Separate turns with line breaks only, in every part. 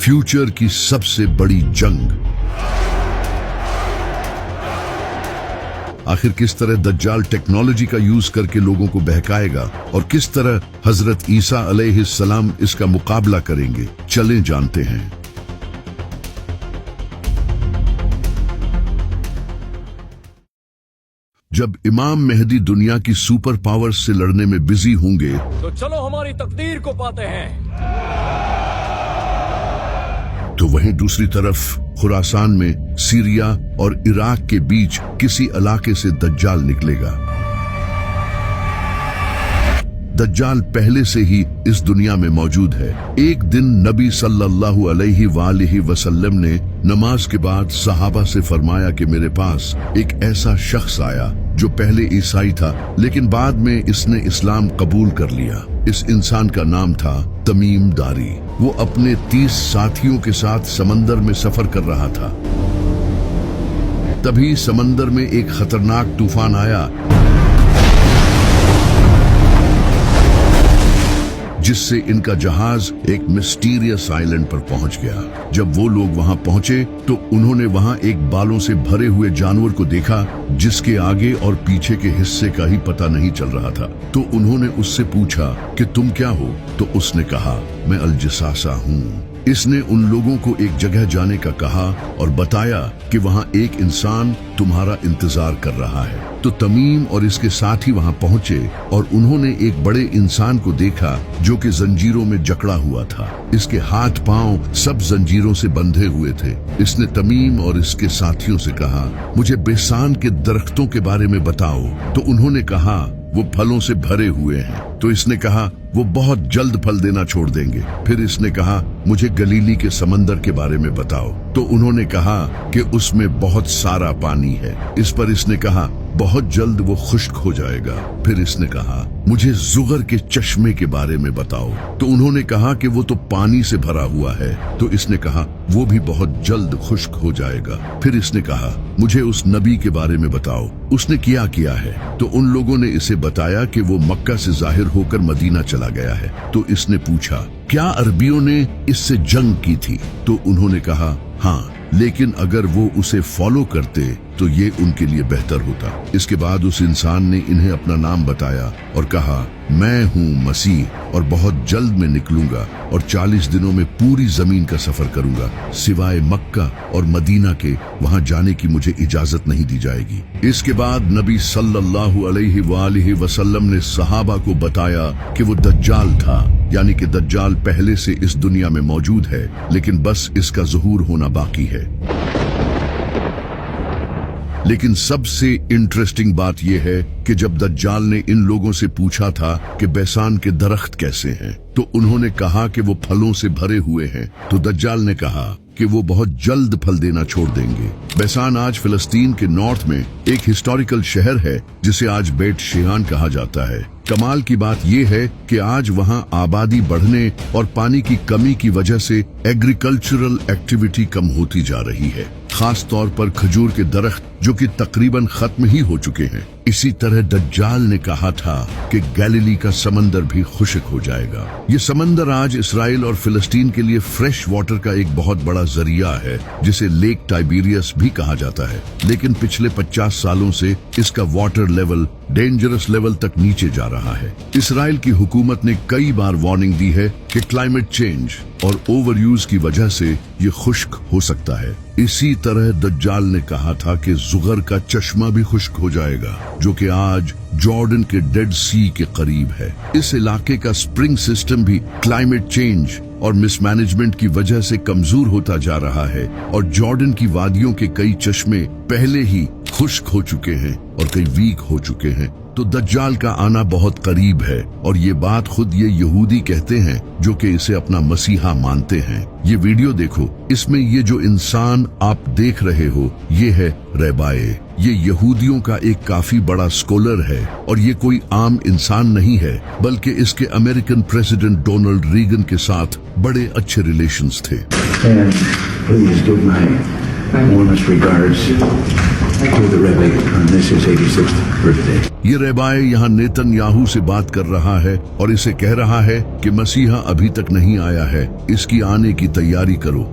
Future की सबसे बड़ी जंग। आखिर किस तरह दज्जाल टेक्नोलॉजी का यूज करके लोगों को बहकाएगा और किस तरह हजरत ईसा अलैहिस्सलाम इसका मुकाबला करेंगे, चलें जानते हैं। जब इमाम मेहदी दुनिया की सुपर पावर्स से लड़ने में बिजी होंगे
तो चलो हमारी तकदीर को पाते हैं।
तो वहीं दूसरी तरफ खुरासान में सीरिया और इराक के बीच किसी इलाके से दज्जाल निकलेगा। दज्जाल पहले से ही इस दुनिया में मौजूद है। एक दिन नबी सल्लल्लाहु अलैहि वसल्लम ने नमाज के बाद सहाबा से फरमाया कि मेरे पास एक ऐसा शख्स आया जो पहले ईसाई था लेकिन बाद में इसने इस्लाम कबूल कर लिया। इस इंसान का नाम था तमीम दारी। वो अपने 30 साथियों के साथ समंदर में सफर कर रहा था। तभी समंदर में एक खतरनाक तूफान आया जिससे इनका जहाज एक मिस्टीरियस आइलैंड पर पहुंच गया। जब वो लोग वहां पहुंचे तो उन्होंने वहां एक बालों से भरे हुए जानवर को देखा जिसके आगे और पीछे के हिस्से का ही पता नहीं चल रहा था। तो उन्होंने उससे पूछा कि तुम क्या हो? तो उसने कहा मैं अल-जसासा हूँ। इसने उन लोगों को एक जगह जाने का कहा और बताया कि वहां एक इंसान तुम्हारा इंतजार कर रहा है। तो तमीम और इसके साथी वहां पहुंचे और उन्होंने एक बड़े इंसान को देखा जो कि जंजीरों में जकड़ा हुआ था। इसके हाथ पांव सब जंजीरों से बंधे हुए थे। इसने तमीम और इसके साथियों से कहा मुझे बेसान के दरख्तों के बारे में बताओ। तो उन्होंने कहा वो फलों से भरे हुए हैं। तो इसने कहा वो बहुत जल्द फल देना छोड़ देंगे। फिर इसने कहा मुझे गलीली के समंदर के बारे में बताओ। तो उन्होंने कहा कि उसमें बहुत सारा पानी है। इस पर इसने कहा बहुत जल्द वो खुश्क हो जाएगा। फिर इसने कहा मुझे जुगर के चश्मे के बारे में बताओ। तो उन्होंने कहा कि वो तो पानी से भरा हुआ है। तो इसने कहा वो भी बहुत जल्द खुश्क हो जाएगा। फिर इसने कहा मुझे उस नबी के बारे में बताओ, उसने किया है। तो उन लोगों ने इसे बताया कि वो मक्का से जाहिर होकर मदीना चला गया है। तो इसने पूछा क्या अरबियों ने इससे जंग की थी? तो उन्होंने कहा हाँ, लेकिन अगर वो उसे फॉलो करते तो ये उनके लिए बेहतर होता। इसके बाद उस इंसान ने इन्हें अपना नाम बताया और कहा मैं हूँ मसीह और बहुत जल्द मैं निकलूंगा और 40 दिनों में पूरी जमीन का सफर करूंगा, सिवाय मक्का और मदीना के, वहां जाने की मुझे इजाजत नहीं दी जाएगी। इसके बाद नबी सल्लल्लाहु अलैहि वसल्लम ने सहाबा को बताया कि वो दज्जाल था, यानी कि दज्जाल पहले से इस दुनिया में मौजूद है लेकिन बस इसका ज़ुहूर होना बाकी है। लेकिन सबसे इंटरेस्टिंग बात यह है कि जब दज्जाल ने इन लोगों से पूछा था कि बैसान के दरख्त कैसे हैं, तो उन्होंने कहा कि वो फलों से भरे हुए हैं। तो दज्जाल ने कहा कि वो बहुत जल्द फल देना छोड़ देंगे। बैसान आज फिलिस्तीन के नॉर्थ में एक हिस्टोरिकल शहर है जिसे आज बेट शेआन कहा जाता है। कमाल की बात यह है कि आज वहां आबादी बढ़ने और पानी की कमी की वजह से एग्रीकल्चरल एक्टिविटी कम होती जा रही है, खास तौर पर खजूर के दरख्त जो कि तकरीबन खत्म ही हो चुके हैं। इसी तरह दज्जाल ने कहा था कि गैलीली का समंदर भी खुश्क हो जाएगा। ये समंदर आज इसराइल और फिलिस्तीन के लिए फ्रेश वाटर का एक बहुत बड़ा जरिया है जिसे लेक टाइबेरियस भी कहा जाता है। लेकिन पिछले 50 सालों से इसका वाटर लेवल डेंजरस लेवल तक नीचे जा रहा है। इसराइल की हुकूमत ने कई बार वार्निंग दी है कि क्लाइमेट चेंज और ओवर यूज की वजह से ये खुश्क हो सकता है। इसी तरह दज्जाल ने कहा था कि जुगर का चश्मा भी खुश्क हो जाएगा जो कि आज जॉर्डन के डेड सी के करीब है। इस इलाके का स्प्रिंग सिस्टम भी क्लाइमेट चेंज और मिसमैनेजमेंट की वजह से कमजोर होता जा रहा है और जॉर्डन की वादियों के कई चश्मे पहले ही खुश्क हो चुके हैं और कई वीक हो चुके हैं। तो दज्जाल का आना बहुत करीब है और ये बात खुद ये यहूदी कहते हैं जो कि इसे अपना मसीहा मानते हैं। ये वीडियो देखो, इसमें ये जो इंसान आप देख रहे हो ये है रैबाए। ये यहूदियों का एक काफी बड़ा स्कॉलर है और ये कोई आम इंसान नहीं है बल्कि इसके अमेरिकन प्रेसिडेंट डोनाल्ड रीगन के साथ बड़े अच्छे रिलेशंस थे।
And please give my warmest regards to the Rebbe on this his 86th birthday.
ये रेबाए यहाँ नेतन्याहू से बात कर रहा है और इसे कह रहा है कि मसीहा अभी तक नहीं आया है, इसकी आने की तैयारी करो।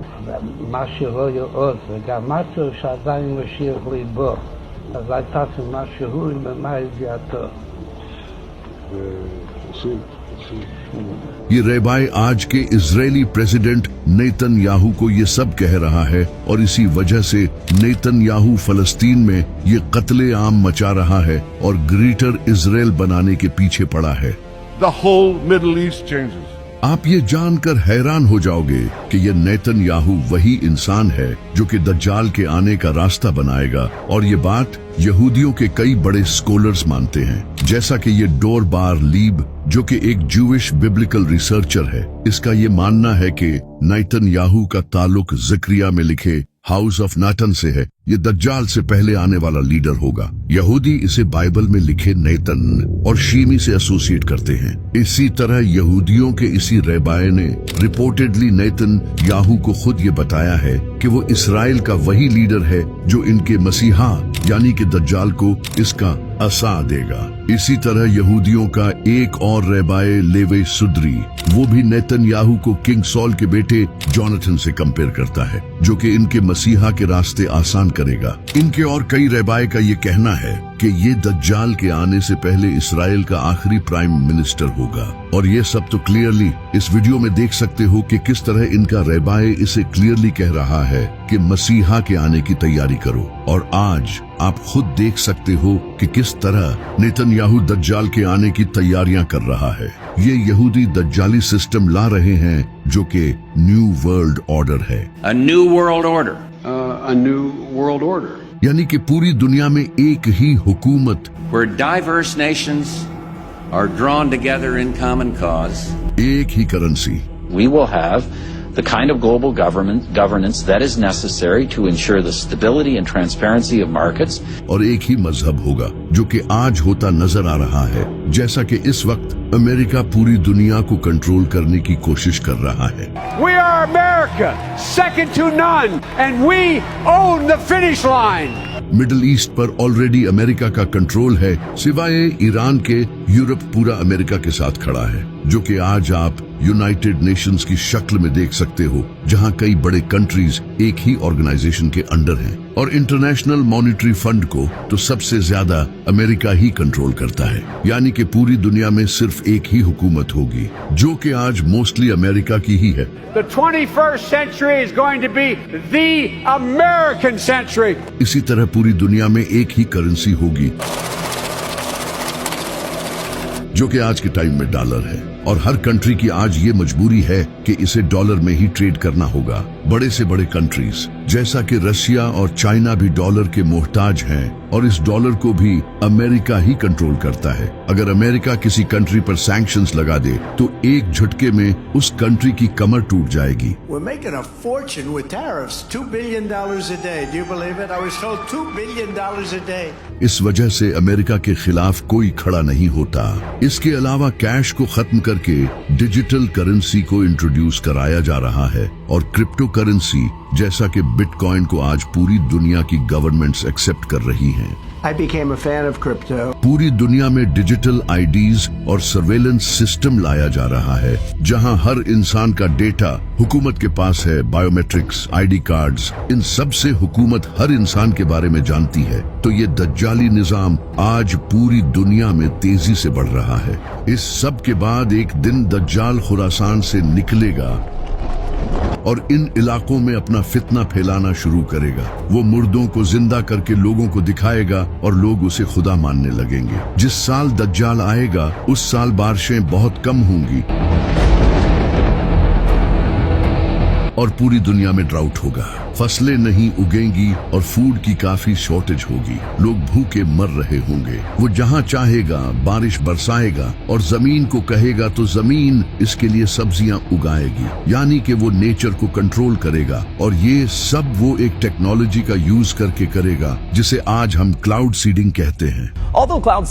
משהו לא יאות, וגם משהו שעדיין משאיר ליבו, אז הייתה משהו במה ידיעתו.
ये रेबाए आज के इजरायली प्रेसिडेंट नेतन्याहू को ये सब कह रहा है और इसी वजह से नेतन्याहू फलस्तीन में ये कत्ले आम मचा रहा है और ग्रेटर इजराइल बनाने के पीछे पड़ा है।
The whole Middle East changes.
आप ये जानकर हैरान हो जाओगे कि ये नेतन्याहू वही इंसान है जो कि दज्जाल के आने का रास्ता बनाएगा, और ये बात यहूदियों के कई बड़े स्कॉलर्स मानते हैं, जैसा कि ये डोर बार लीब जो कि एक जूविश बिब्लिकल रिसर्चर है, इसका ये मानना है कि नेतन्याहू का ताल्लुक ज़करिया में लिखे हाउस ऑफ नाटन से है। ये दज्जाल से पहले आने वाला लीडर होगा। यहूदी इसे बाइबल में लिखे नेतन और शीमी से एसोसिएट करते हैं। इसी तरह यहूदियों के इसी रेबाए ने रिपोर्टेडली नेतन याहू को खुद ये बताया है कि वो इसराइल का वही लीडर है जो इनके मसीहा यानी कि दज्जाल को इसका असा देगा। इसी तरह यहूदियों का एक और रेबाए लेवे सुद्री, वो भी नेतन्याहू को किंग सॉल के बेटे जोनाथन से कंपेयर करता है, जो कि इनके मसीहा के रास्ते आसान करेगा। इनके और कई रेबाए का ये कहना है कि ये दज्जाल के आने से पहले इसराइल का आखिरी प्राइम मिनिस्टर होगा। और ये सब तो क्लियरली इस वीडियो में देख सकते हो कि किस तरह इनका रेबाए इसे क्लियरली कह रहा है कि मसीहा के आने की तैयारी करो। और आज आप खुद देख सकते हो कि किस तरह नेतन्याहू दज्जाल के आने की तैयारियां कर रहा है। ये यहूदी दज्जाली सिस्टम ला रहे हैं जो कि न्यू वर्ल्ड ऑर्डर है।
A new world order.
A new world order.
यानी कि पूरी दुनिया में एक ही हुकूमत,
Where diverse nations are drawn together in common cause.
एक ही currency.
We will have the kind of global governance that is necessary to ensure the stability and transparency of markets.
और एक ही मजहब होगा जो कि आज होता नजर आ रहा है, जैसा कि इस वक्त अमेरिका पूरी दुनिया को कंट्रोल करने की कोशिश कर रहा है।
We are America, second to none, and we own the finish line.
Middle east पर ऑलरेडी अमेरिका का कंट्रोल है, सिवाय ईरान के यूरोप पूरा अमेरिका के साथ खड़ा है, जो कि आज आप यूनाइटेड नेशंस की शक्ल में देख सकते हो, जहां कई बड़े कंट्रीज एक ही ऑर्गेनाइजेशन के अंडर हैं। और इंटरनेशनल मॉनेटरी फंड को तो सबसे ज्यादा अमेरिका ही कंट्रोल करता है, यानी कि पूरी दुनिया में सिर्फ एक ही हुकूमत होगी, जो कि आज मोस्टली अमेरिका की ही है।
The 21st century is going to be the American century.
इसी तरह पूरी दुनिया में एक ही करेंसी होगी, जो कि आज के टाइम में डॉलर है। और हर कंट्री की आज ये मजबूरी है कि इसे डॉलर में ही ट्रेड करना होगा। बड़े से बड़े कंट्रीज जैसा कि रशिया और चाइना भी डॉलर के मोहताज हैं, और इस डॉलर को भी अमेरिका ही कंट्रोल करता है। अगर अमेरिका किसी कंट्री पर सैंक्शंस लगा दे तो एक झटके में उस कंट्री की कमर टूट जाएगी।
We're making a fortune with tariffs, $2 billion a day. Do you believe it? I was told $2 billion a day.
इस वजह से अमेरिका के खिलाफ कोई खड़ा नहीं होता। इसके अलावा कैश को खत्म करके डिजिटल करेंसी को इंट्रोड्यूस कराया जा रहा है, और क्रिप्टो करेंसी जैसा कि बिटकॉइन को आज पूरी दुनिया की गवर्नमेंट्स एक्सेप्ट कर रही हैं।
I became a fan of crypto.
पूरी दुनिया में डिजिटल आईडीज और सर्वेलेंस सिस्टम लाया जा रहा है, जहां हर इंसान का डेटा हुकूमत के पास है। बायोमेट्रिक्स, आईडी कार्ड्स, इन सब से हुकूमत हर इंसान के बारे में जानती है। तो ये दज्जाली निजाम आज पूरी दुनिया में तेजी से बढ़ रहा है। इस सब के बाद एक दिन दज्जाल खुरासान से निकलेगा और इन इलाकों में अपना फितना फैलाना शुरू करेगा। वो मुर्दों को जिंदा करके लोगों को दिखाएगा और लोग उसे खुदा मानने लगेंगे। जिस साल दज्जाल आएगा उस साल बारिशें बहुत कम होंगी और पूरी दुनिया में ड्राउट होगा, फसलें नहीं उगेंगी और फूड की काफी शॉर्टेज होगी। लोग भूखे मर रहे होंगे। वो जहां चाहेगा बारिश बरसाएगा और जमीन को कहेगा तो जमीन इसके लिए सब्जियां उगाएगी, यानी कि वो नेचर को कंट्रोल करेगा। और ये सब वो एक टेक्नोलॉजी का यूज करके करेगा जिसे आज हम क्लाउड सीडिंग कहते हैं।
Although cloud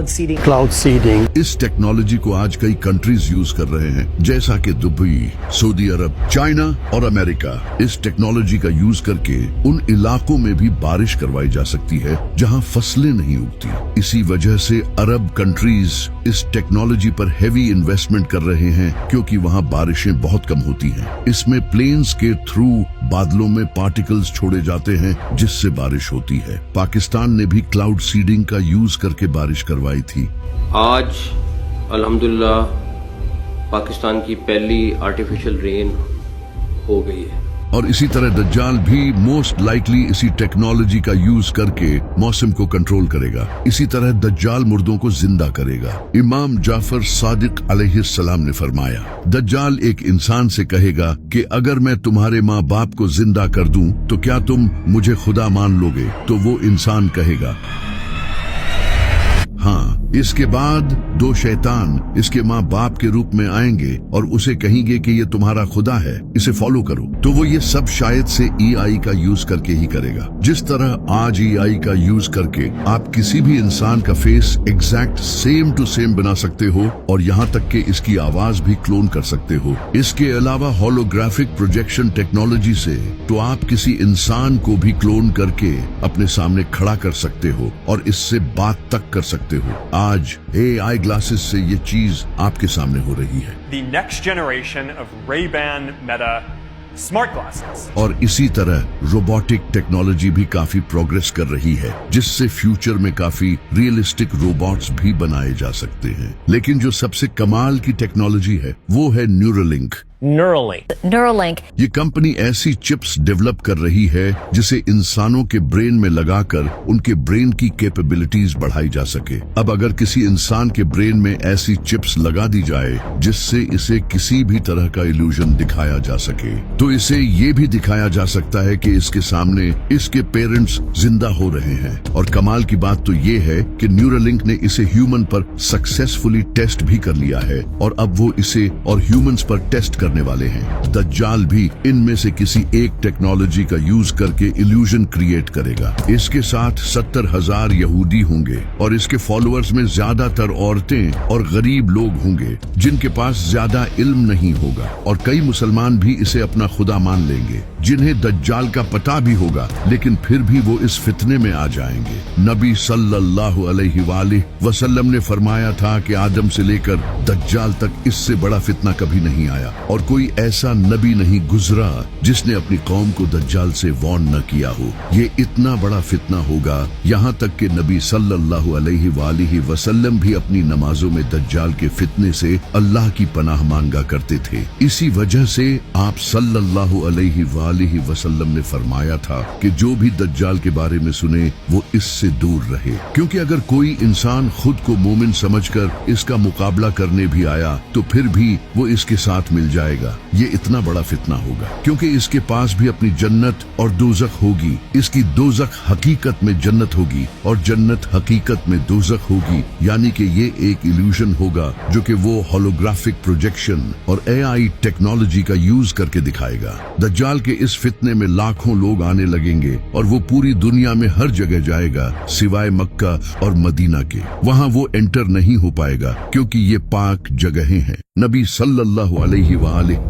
seeding,
इस टेक्नोलॉजी को आज कई कंट्रीज यूज कर रहे हैं, जैसा कि दुबई, सऊदी अरब, चाइना और अमेरिका इस टेक्नोलॉजी का यूज करके उन इलाकों में भी बारिश करवाई जा सकती है जहां फसलें नहीं उगती। इसी वजह से अरब कंट्रीज इस टेक्नोलॉजी पर हेवी इन्वेस्टमेंट कर रहे हैं क्योंकि वहां बारिशें बहुत कम होती हैं। इसमें प्लेन्स के थ्रू बादलों में पार्टिकल्स छोड़े जाते हैं जिससे बारिश होती है। पाकिस्तान ने भी क्लाउड सीडिंग का यूज करके बारिश करवाई थी।
आज अल्हम्दुलिल्लाह पाकिस्तान की पहली आर्टिफिशियल रेन हो गई है।
और इसी तरह दज्जाल भी मोस्ट लाइकली इसी टेक्नोलॉजी का यूज करके मौसम को कंट्रोल करेगा। इसी तरह दज्जाल मुर्दों को जिंदा करेगा। इमाम जाफर सादिक अलैहिस्सलाम ने फरमाया, दज्जाल एक इंसान से कहेगा कि अगर मैं तुम्हारे माँ बाप को जिंदा कर दूं तो क्या तुम मुझे खुदा मान लोगे? तो वो इंसान कहेगा हाँ। इसके बाद दो शैतान इसके माँ बाप के रूप में आएंगे और उसे कहेंगे कि ये तुम्हारा खुदा है, इसे फॉलो करो। तो वो ये सब शायद से EI का यूज करके ही करेगा। जिस तरह आज EI का यूज करके आप किसी भी इंसान का face exact same to same बना सकते हो और यहाँ तक कि इसकी आवाज भी क्लोन कर सकते हो। इसके अलावा होलोग्राफिक प्रोजेक्शन टेक्नोलॉजी से तो आप किसी इंसान को भी क्लोन करके अपने सामने खड़ा कर सकते हो और इससे बात तक कर सकते हो। आज AI ग्लासेस से ये चीज आपके सामने हो रही है।
The next generation of Ray-Ban Meta smart glasses.
और इसी तरह रोबोटिक टेक्नोलॉजी भी काफी प्रोग्रेस कर रही है जिससे फ्यूचर में काफी रियलिस्टिक रोबोट्स भी बनाए जा सकते हैं। लेकिन जो सबसे कमाल की टेक्नोलॉजी है वो है न्यूरोलिंक।
Neuralink.
ये कंपनी ऐसी चिप्स डेवलप कर रही है जिसे इंसानों के ब्रेन में लगाकर उनके ब्रेन की कैपेबिलिटीज बढ़ाई जा सके। अब अगर किसी इंसान के ब्रेन में ऐसी चिप्स लगा दी जाए जिससे इसे किसी भी तरह का इल्यूजन दिखाया जा सके तो इसे ये भी दिखाया जा सकता है कि इसके सामने इसके पेरेंट्स जिंदा हो रहे हैं। और कमाल की बात तो ये है कि न्यूरोलिंक ने इसे ह्यूमन पर सक्सेसफुली टेस्ट भी कर लिया है और अब वो इसे और ह्यूमंस पर टेस्ट करने वाले हैं। दज्जाल भी इनमें से किसी एक टेक्नोलॉजी का यूज करके इल्यूजन क्रिएट करेगा। इसके साथ 70,000 यहूदी होंगे और इसके फॉलोअर्स में ज्यादातर औरतें और गरीब लोग होंगे जिनके पास ज्यादा इल्म नहीं होगा और कई मुसलमान भी इसे अपना खुदा मान लेंगे जिन्हें दज्जाल का पता भी होगा लेकिन फिर भी वो इस फितने में आ जाएंगे। नबी सल्लल्लाहु अलैहि वसल्लम ने फरमाया था कि आदम से लेकर दज्जाल तक इससे बड़ा फितना कभी नहीं आया और कोई ऐसा नबी नहीं गुजरा जिसने अपनी कौम को दज्जाल से वार्न न किया हो। ये इतना बड़ा फितना होगा यहाँ तक कि नबी सल्लल्लाहु अलैहि वसल्लम भी अपनी नमाजों में दज्जाल के फितने से अल्लाह की पनाह मांगा करते थे। इसी वजह से आप सल्लल्लाहु अलैहि वसल्लम ने फरमाया था कि जो भी दज्जाल के बारे में सुने वो इससे दूर रहे, क्योंकि अगर कोई इंसान खुद को मोमिन समझकर इसका मुकाबला करने भी आया तो फिर भी वो इसके साथ मिल जाएगा। ये इतना बड़ा फितना होगा क्योंकि इसके पास भी अपनी जन्नत और दोजख होगी। इसकी दोजख हकीकत में जन्नत होगी और जन्नत हकीकत में दोजख होगी, यानी कि ये एक इल्यूजन होगा जो कि वो होलोग्राफिक प्रोजेक्शन और AI टेक्नोलॉजी का यूज करके दिखाएगा। दज्जाल के इस फितने में लाखों लोग आने लगेंगे और वो पूरी दुनिया में हर जगह जाएगा सिवाय मक्का और मदीना के। वहाँ वो एंटर नहीं हो पाएगा क्योंकि ये पाक जगहें हैं। नबी सल्लल्लाहु अलैहि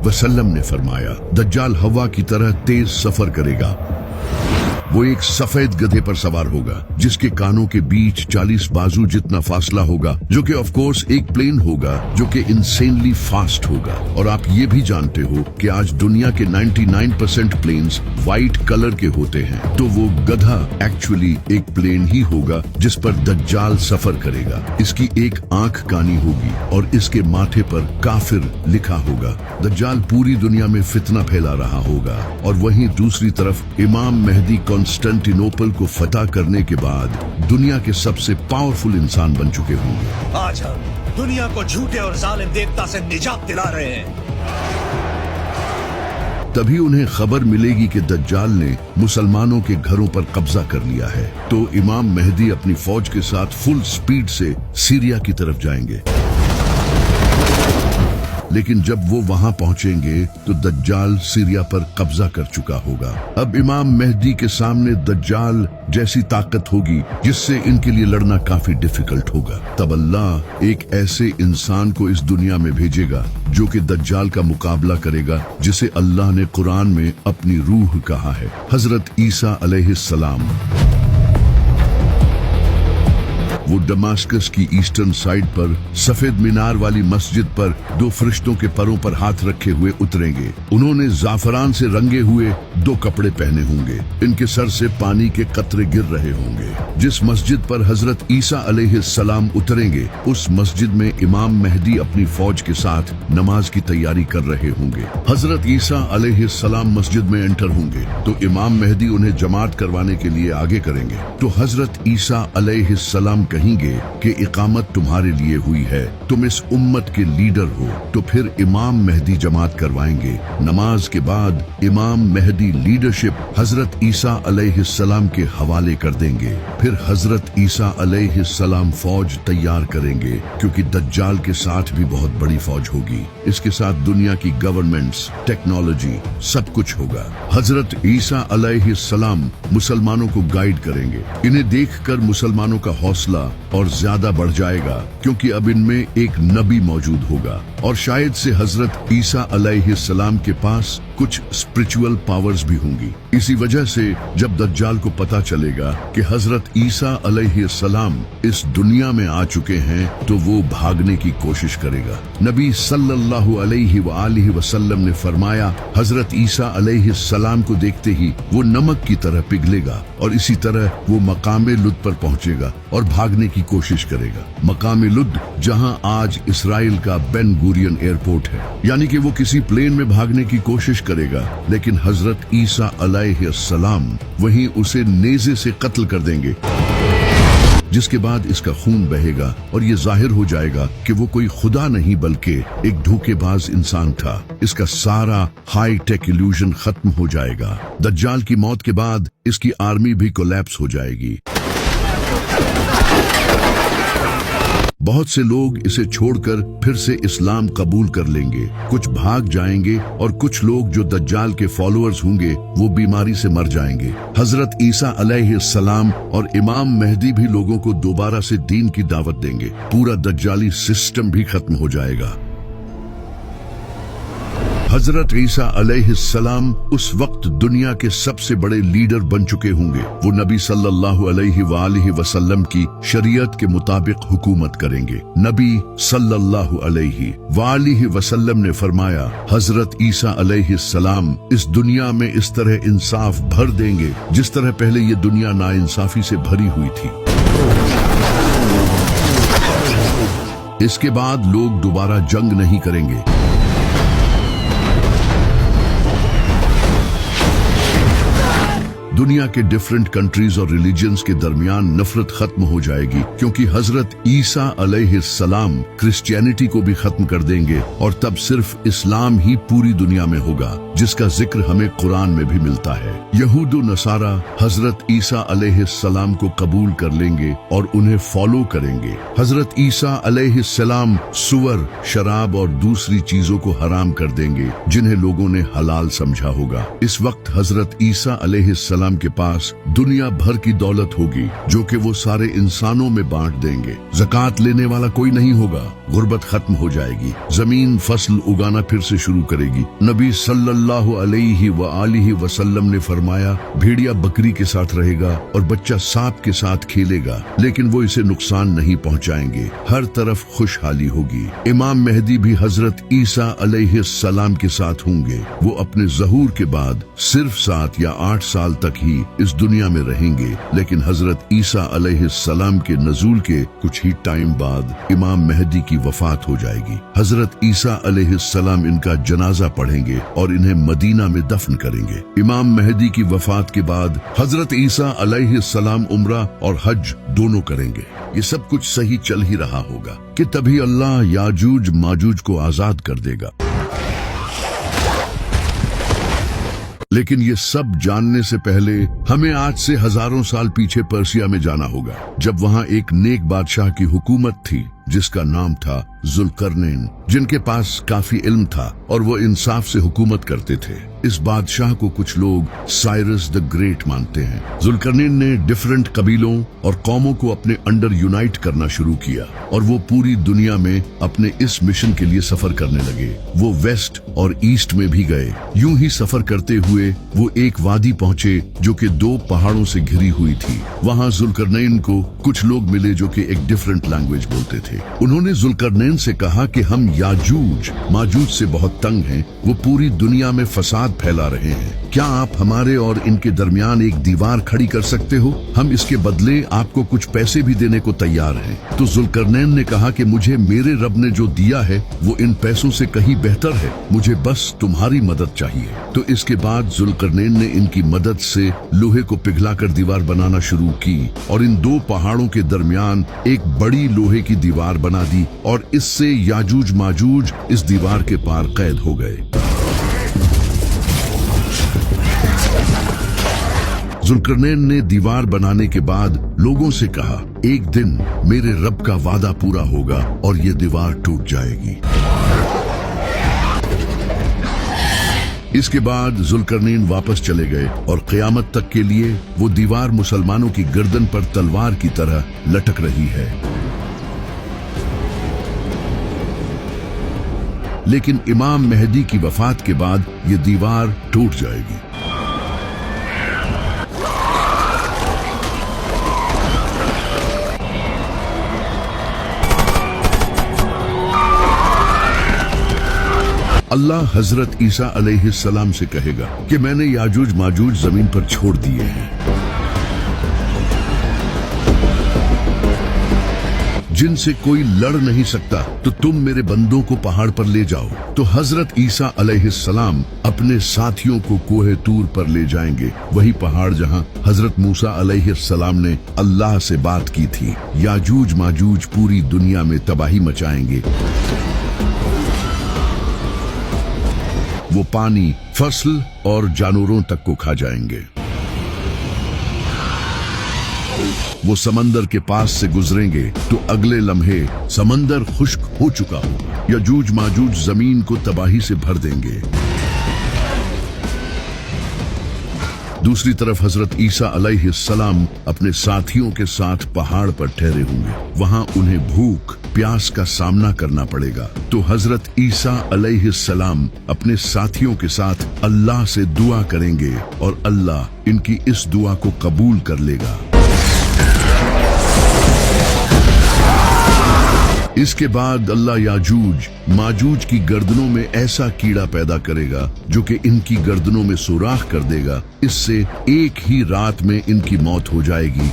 वसल्लम ने फरमाया, दज्जाल हवा की तरह तेज सफर करेगा। वो एक सफेद गधे पर सवार होगा जिसके कानों के बीच 40 बाजू जितना फासला होगा, जो कि ऑफ कोर्स एक प्लेन होगा जो कि इंसेनली फास्ट होगा। और आप ये भी जानते हो कि आज दुनिया के 99% प्लेन्स व्हाइट कलर के होते हैं, तो वो गधा एक्चुअली एक प्लेन ही होगा जिस पर दज्जाल सफर करेगा। इसकी एक आंख कानी होगी और इसके माथे पर काफिर लिखा होगा। दज्जाल पूरी दुनिया में फितना फैला रहा होगा और वहीं दूसरी तरफ इमाम मेहदी कॉन्स्टेंटिनोपल को फतह करने के बाद दुनिया के सबसे पावरफुल इंसान बन चुके होंगे।
आज हम दुनिया को झूठे और जालिम देवता से निजात दिला रहे हैं।
तभी उन्हें खबर मिलेगी कि दज्जाल ने मुसलमानों के घरों पर कब्जा कर लिया है, तो इमाम मेहदी अपनी फौज के साथ फुल स्पीड से सीरिया की तरफ जाएंगे। लेकिन जब वो वहां पहुंचेंगे तो दज्जाल सीरिया पर कब्जा कर चुका होगा। अब इमाम मेहदी के सामने दज्जाल जैसी ताकत होगी जिससे इनके लिए लड़ना काफी डिफिकल्ट होगा। तब अल्लाह एक ऐसे इंसान को इस दुनिया में भेजेगा जो कि दज्जाल का मुकाबला करेगा, जिसे अल्लाह ने कुरान में अपनी रूह कहा है। हजरत ईसा अलैहिस्सलाम वो दमास्कस की ईस्टर्न साइड पर सफेद मीनार वाली मस्जिद पर 2 फरिश्तों के परों पर हाथ रखे हुए उतरेंगे। उन्होंने जाफरान से रंगे हुए 2 कपड़े पहने होंगे। इनके सर से पानी के कतरे गिर रहे होंगे। जिस मस्जिद पर हजरत ईसा अलैहिस्सलाम उतरेंगे उस मस्जिद में इमाम मेहदी अपनी फौज के साथ नमाज की तैयारी कर रहे होंगे। हजरत ईसा अलैहिस्सलाम मस्जिद में एंटर होंगे तो इमाम मेहदी उन्हें जमात करवाने के लिए आगे करेंगे। तो हजरत ईसा अलैहिस्सलाम कहेंगे कि इकामत तुम्हारे लिए हुई है, तुम इस उम्मत के लीडर हो। तो फिर इमाम मेहदी जमात करवाएंगे। नमाज के बाद इमाम मेहदी लीडरशिप हजरत ईसा अलैहिस्सलाम के हवाले कर देंगे। फिर हजरत ईसा अलैहिस्सलाम फौज तैयार करेंगे, क्योंकि दज्जाल के साथ भी बहुत बड़ी फौज होगी। इसके साथ दुनिया की गवर्नमेंट्स, टेक्नोलॉजी, सब कुछ होगा। हजरत ईसा अलैहिस्सलाम मुसलमानों को गाइड करेंगे। इन्हें देखकर मुसलमानों का हौसला और ज्यादा बढ़ जाएगा, क्योंकि अब इनमें एक नबी मौजूद होगा और शायद से हजरत ईसा अलैहिस्सलाम के पास कुछ स्पिरिचुअल पावर्स भी होंगी। इसी वजह से जब दज्जाल को पता चलेगा कि हजरत ईसा अलैहिस्सलाम इस दुनिया में आ चुके हैं तो वो भागने की कोशिश करेगा। नबी सल्लल्लाहु अलैहि वसल्लम ने फरमाया, हजरत ईसा अलैहिस्सलाम को देखते ही वो नमक की तरह पिघलेगा और इसी तरह वो मकामे लुद पर पहुंचेगा और भागने की कोशिश करेगा। मकामे लुद जहां आज इसराइल का बेन गुरियन एयरपोर्ट है, यानी कि वो किसी प्लेन में भागने की कोशिश करेगा, लेकिन हजरत ईसा अलैहिस्सलाम वहीं उसे नेज़े से कत्ल कर देंगे, जिसके बाद इसका खून बहेगा और ये जाहिर हो जाएगा कि वो कोई खुदा नहीं बल्कि एक धोखेबाज इंसान था। इसका सारा हाई टेक इल्यूजन खत्म हो जाएगा। दज्जाल की मौत के बाद इसकी आर्मी भी कोलैप्स हो जाएगी। बहुत से लोग इसे छोड़कर फिर से इस्लाम कबूल कर लेंगे, कुछ भाग जाएंगे और कुछ लोग जो दज्जाल के फॉलोअर्स होंगे वो बीमारी से मर जाएंगे। हजरत ईसा अलैहिस्सलाम और इमाम मेहदी भी लोगों को दोबारा से दीन की दावत देंगे। पूरा दज्जाली सिस्टम भी खत्म हो जाएगा। हजरत ईसा अलैहिस्सलाम उस वक्त दुनिया के सबसे बड़े लीडर बन चुके होंगे। वो नबी सल्लल्लाहु अलैहि वसल्लम की शरीयत के मुताबिक हुकूमत करेंगे। नबी सल्लल्लाहु अलैहि वसल्लम ने फरमाया, हजरत ईसा अलैहिस्सलाम इस दुनिया में इस तरह इंसाफ भर देंगे जिस तरह पहले ये दुनिया नाइंसाफी से भरी हुई थी। इसके बाद लोग दोबारा जंग नहीं करेंगे। दुनिया के डिफरेंट कंट्रीज और रिलीजन्स के दरमियान नफरत खत्म हो जाएगी, क्योंकि हजरत ईसा अलैहिस्सलाम क्रिश्चियनिटी को भी खत्म कर देंगे और तब सिर्फ इस्लाम ही पूरी दुनिया में होगा, जिसका जिक्र हमें कुरान में भी मिलता है। यहूद व नसारा हजरत ईसा अलैहिस्सलाम को कबूल कर लेंगे और उन्हें फॉलो करेंगे। हजरत ईसा अलैहिस्सलाम सुअर, शराब और दूसरी चीजों को हराम कर देंगे जिन्हें लोगों ने हलाल समझा होगा। इस वक्त हजरत ईसा अलैहिस्सलाम के पास दुनिया भर की दौलत होगी जो कि वो सारे इंसानों में बांट देंगे। ज़कात लेने वाला कोई नहीं होगा। गुर्बत खत्म हो जाएगी। जमीन फसल उगाना फिर से शुरू करेगी। नबी सल्लल्लाहु अलैहि वसल्लम ने फरमाया, भेड़िया बकरी के साथ रहेगा और बच्चा सांप के साथ खेलेगा, लेकिन वो इसे नुकसान नहीं पहुंचाएंगे। हर तरफ खुशहाली होगी। इमाम मेहदी भी हजरत ईसा अलैहिस्सलाम के साथ होंगे। वो अपने ज़हूर के बाद सिर्फ 7 या 8 साल तक ही इस दुनिया में रहेंगे, लेकिन हजरत ईसा अलैहिस्सलाम के नज़ूल के कुछ ही टाइम बाद इमाम मेहदी की वफात हो जाएगी। हजरत ईसा अलैहिस्सलाम इनका जनाजा पढ़ेंगे और इन्हें मदीना में दफन करेंगे। इमाम मेहदी की वफात के बाद हजरत ईसा अलैहिस्सलाम उम्रा और हज दोनों करेंगे। ये सब कुछ सही चल ही रहा होगा कि तभी अल्लाह याजूज माजूज को आजाद कर देगा। लेकिन ये सब जानने से पहले हमें आज से हजारों साल पीछे पर्सिया में जाना होगा, जब वहाँ एक नेक बादशाह की हुकूमत थी जिसका नाम था जुल्करनैन, जिनके पास काफी इल्म था और वो इंसाफ से हुकूमत करते थे। इस बादशाह को कुछ लोग साइरस द ग्रेट मानते हैं। जुल्करनैन ने डिफरेंट कबीलों और कौमों को अपने अंडर यूनाइट करना शुरू किया और वो पूरी दुनिया में अपने इस मिशन के लिए सफर करने लगे। वो वेस्ट और ईस्ट में भी गए। यूं ही सफर करते हुए वो एक वादी पहुंचे जो कि 2 पहाड़ों से घिरी हुई थी। वहां जुल्करनैन को कुछ लोग मिले जो कि एक डिफरेंट लैंग्वेज बोलते थे। उन्होंने जुल्करनैन से कहा कि हम याजूज माजूज से बहुत तंग हैं, वो पूरी दुनिया में फसाद फैला रहे हैं। क्या आप हमारे और इनके दरमियान एक दीवार खड़ी कर सकते हो? हम इसके बदले आपको कुछ पैसे भी देने को तैयार हैं। तो जुल्करनैन ने कहा कि मुझे मेरे रब ने जो दिया है वो इन पैसों से कहीं बेहतर है, मुझे बस तुम्हारी मदद चाहिए। तो इसके बाद जुल्करनैन ने इनकी मदद से लोहे को पिघलाकर दीवार बनाना शुरू की और इन 2 पहाड़ों के दरमियान एक बड़ी लोहे की दीवार बना दी और इससे याजूज माजूज इस दीवार के पार कैद हो गए। जुल्करनैन ने दीवार बनाने के बाद लोगों से कहा, एक दिन मेरे रब का वादा पूरा होगा और ये दीवार टूट जाएगी। इसके बाद जुल्करनैन वापस चले गए और क़यामत तक के लिए वो दीवार मुसलमानों की गर्दन पर तलवार की तरह लटक रही है। लेकिन इमाम मेहदी की वफात के बाद ये दीवार टूट जाएगी। अल्लाह हजरत ईसा अलैहिस्सलाम से कहेगा कि मैंने याजूज माजूज जमीन पर छोड़ दिए हैं, जिनसे कोई लड़ नहीं सकता, तो तुम मेरे बंदों को पहाड़ पर ले जाओ। तो हजरत ईसा अलैहिस्सलाम अपने साथियों को कोहे तूर पर ले जाएंगे, वही पहाड़ जहां हजरत मूसा अलैहिस्सलाम ने अल्लाह से बात की थी। याजूज माजूज पूरी दुनिया में तबाही मचाएंगे। वो पानी, फसल और जानवरों तक को खा जाएंगे। वो समंदर के पास से गुजरेंगे तो अगले लम्हे समंदर खुश्क हो चुका होगा। याजूज माजूज जमीन को तबाही से भर देंगे। दूसरी तरफ हजरत ईसा अलैहिस्सलाम अपने साथियों के साथ पहाड़ पर ठहरे होंगे। वहां उन्हें भूख प्यास का सामना करना पड़ेगा। तो हजरत ईसा अलैहिस्सलाम अपने साथियों के साथ अल्लाह से दुआ करेंगे और अल्लाह इनकी इस दुआ को कबूल कर लेगा। इसके बाद अल्लाह याजूज माजूज की गर्दनों में ऐसा कीड़ा पैदा करेगा जो कि इनकी गर्दनों में सुराख कर देगा। इससे एक ही रात में इनकी मौत हो जाएगी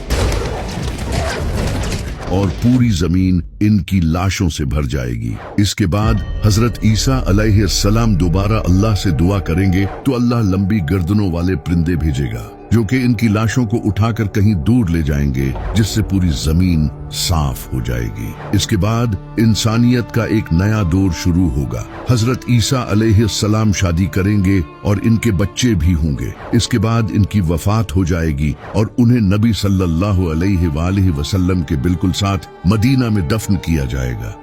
और पूरी जमीन इनकी लाशों से भर जाएगी। इसके बाद हजरत ईसा अलैहिस्सलाम दोबारा अल्लाह से दुआ करेंगे तो अल्लाह लंबी गर्दनों वाले परिंदे भेजेगा जो कि इनकी लाशों को उठाकर कहीं दूर ले जाएंगे, जिससे पूरी जमीन साफ हो जाएगी। इसके बाद इंसानियत का एक नया दौर शुरू होगा। हजरत ईसा अलैहिस्सलाम शादी करेंगे और इनके बच्चे भी होंगे। इसके बाद इनकी वफात हो जाएगी और उन्हें नबी सल्लल्लाहु अलैहि वसल्लम के बिल्कुल साथ मदीना में दफन किया जाएगा।